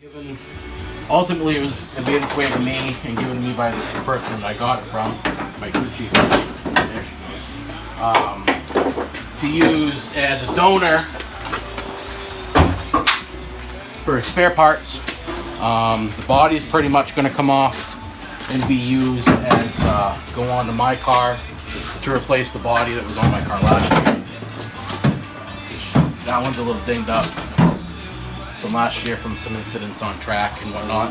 Given, ultimately, it was made its way to me and given to me by the person that I got it from, my crew chief, to use as a donor for spare parts. The body's pretty much going to come off and be used as go on to my car to replace the body that was on my car last year. That one's a little dinged up from last year from some incidents on track and whatnot,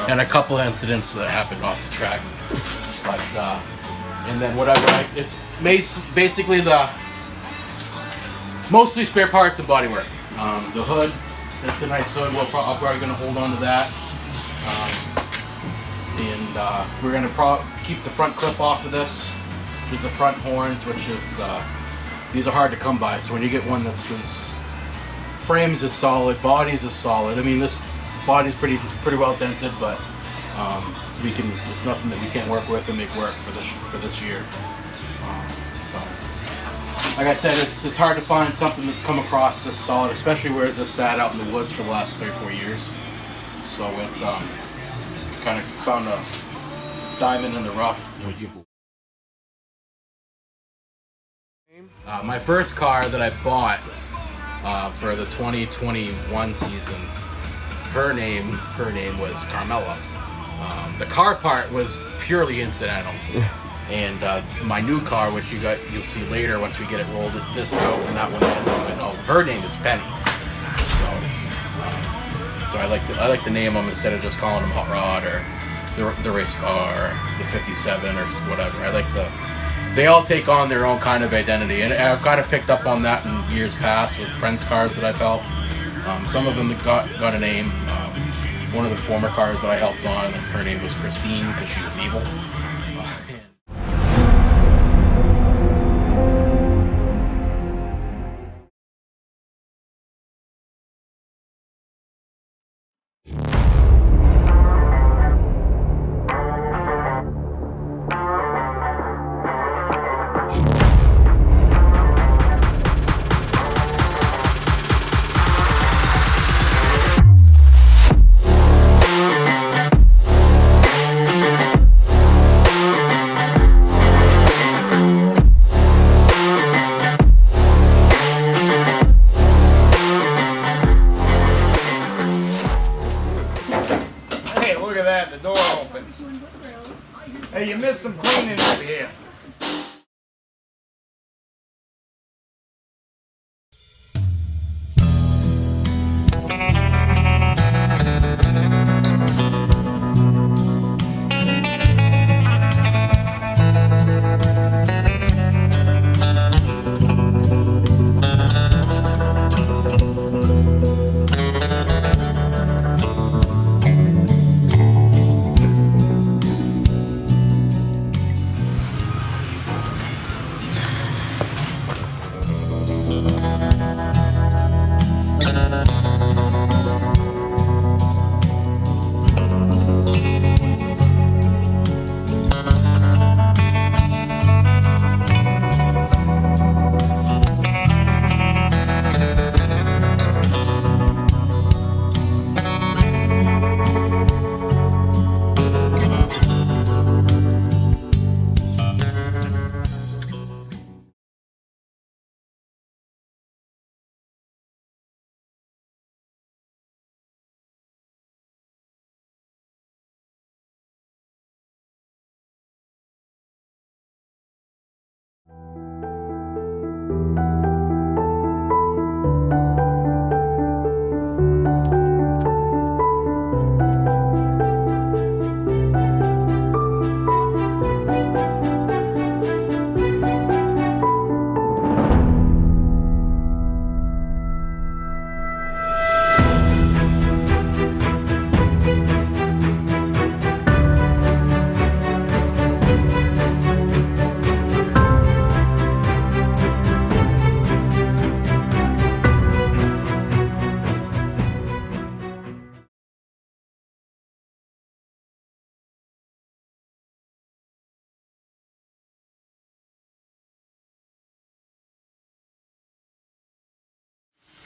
and a couple of incidents that happened off the track. But and then whatever, it's basically the mostly spare parts and bodywork. The hood, that's a nice hood. I'm probably going to hold on to that, and we're going to keep the front clip off of this, which is the front horns, which is these are hard to come by. So when you get one that's frames is solid, bodies is solid. I mean, this body's pretty well dented, but it's nothing that we can't work with and make work for this year. So, like I said, it's hard to find something that's come across this solid, especially where it's just sat out in the woods for the last 3 or 4 years. So it kind of found a diamond in the rough. My first car that I bought for the 2021 season, her name was Carmela. The car part was purely incidental, and my new car, which you'll see later once we get it rolled this out and that one in, her name is Penny. So I like to name them instead of just calling them Hot Rod or the race car, or the 57 or whatever. They all take on their own kind of identity, and I've kind of picked up on that in years past with friends' cars that I felt. Some of them got a name. One of the former cars that I helped on, her name was Christine because she was evil. The door opens. Hey, you missed some cleaning over here.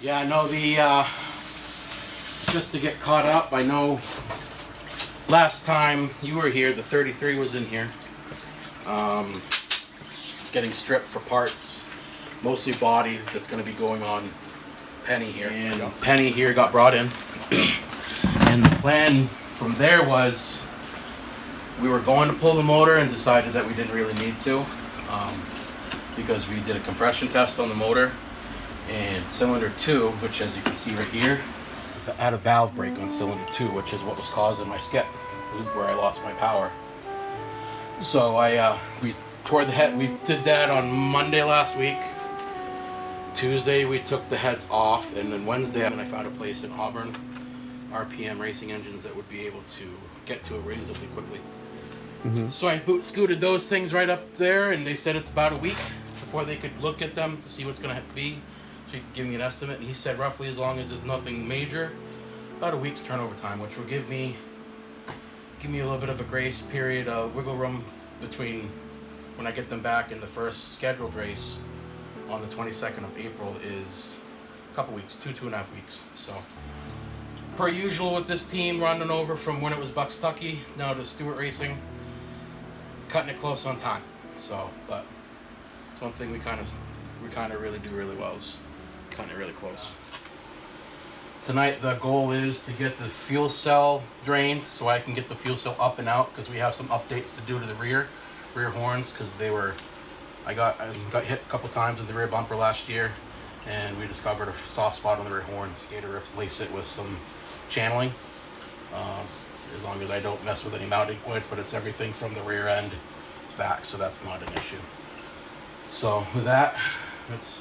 Yeah, no, just to get caught up, I know last time you were here, the 33 was in here. Getting stripped for parts, mostly body, that's going to be going on Penny here. And Penny here got brought in. And the plan from there was we were going to pull the motor and decided that we didn't really need to, because we did a compression test on the motor, and cylinder 2, which as you can see right here, I had a valve break on cylinder 2, which is what was causing my skip. It was where I lost my power. So we tore the head. We did that on Monday last week. Tuesday we took the heads off, and then Wednesday I found a place in Auburn, RPM racing engines, that would be able to get to it reasonably quickly. So I boot scooted those things right up there, and they said it's about a week before they could look at them to see what's going to be. So he could give me an estimate, and he said roughly, as long as there's nothing major, about a week's turnover time, which will give me a little bit of a grace period, wiggle room between when I get them back and the first scheduled race on the 22nd of April is a couple weeks, 2.5 weeks. So per usual with this team, running over from when it was Buckstucky now to Stuart Racing, cutting it close on time. So, but it's one thing we kind of really do really well, is cutting it really close. Tonight the goal is to get the fuel cell drained so I can get the fuel cell up and out, because we have some updates to do to the rear horns, because I got hit a couple times with the rear bumper last year, and we discovered a soft spot on the rear horns. Need to replace it with some channeling, as long as I don't mess with any mounting points, but it's everything from the rear end back, so that's not an issue. So with that, that's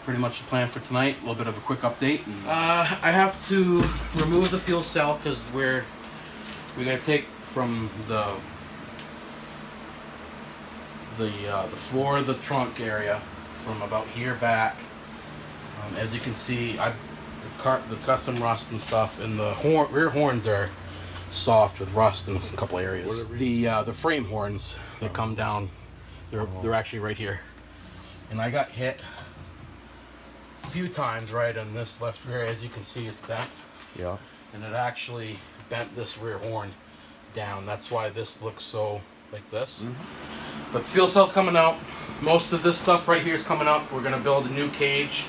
pretty much the plan for tonight. A little bit of a quick update. I have to remove the fuel cell because we're gonna take from the floor of the trunk area from about here back. As you can see, the custom rust and stuff, and the rear horns are soft with rust in a couple areas. The frame horns that come down, they're actually right here, and I got hit a few times right on this left rear. As you can see, it's bent. Yeah. And it actually bent this rear horn down. That's why this looks so like this. But the fuel cell's coming out. Most of this stuff right here is coming out. We're gonna build a new cage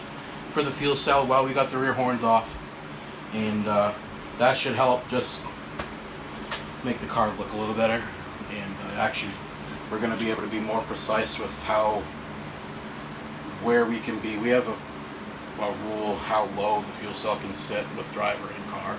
for the fuel cell while we got the rear horns off, and that should help just make the car look a little better. And actually, we're gonna be able to be more precise with where we can be. We have a rule how low the fuel cell can sit with driver in car.